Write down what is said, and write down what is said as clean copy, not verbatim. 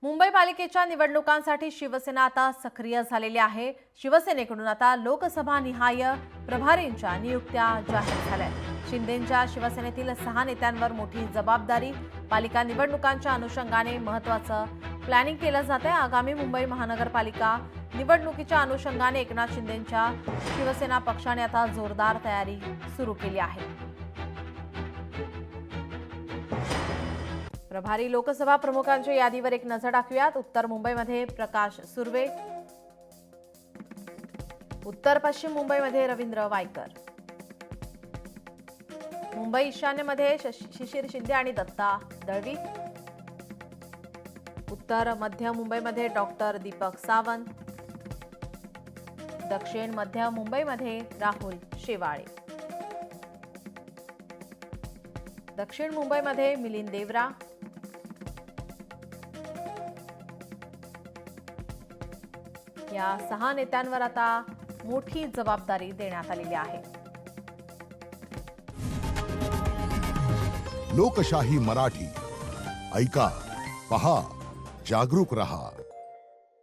मुंबई पालिकेच्या निवडणुकांसाठी शिवसेना आता सक्रिय झालेली आहे। शिवसेनेकडून आता लोकसभा निहाय प्रभारींच्या नियुक्त्या जाहीर झाल्या। शिंदेंच्या शिवसेनेतील 6 नेत्यांवर मोठी जबाबदारी। पालिका निवडणुकांच्या अनुषंगाने महत्त्वाचं प्लॅनिंग केलं जातंय। आगामी मुंबई महानगरपालिका निवडणुकीच्या अनुषंगाने एकनाथ शिंदेंच्या शिवसेना पक्षाने आता जोरदार तयारी सुरू केली आहे। प्रभारी लोकसभा प्रमुखांच्या यादीवर एक नजर टाकूयात। उत्तर मुंबईमध्ये प्रकाश सुर्वे, उत्तर पश्चिम मुंबईमध्ये रवींद्र वायकर, मुंबई ईशान्येमध्ये शिशिर शिंदे आणि दत्ता दळवी, उत्तर मध्य मुंबईमध्ये डॉक्टर दीपक सावंत, दक्षिण मध्य मुंबईमध्ये राहुल शेवाळे, दक्षिण मुंबईमध्ये मिलिंद देवरा, या 6 नेत्यांवर आता मोठी जबाबदारी देण्यात आलेली आहे। लोकशाही मराठी ऐका, पहा, जागरूक रहा।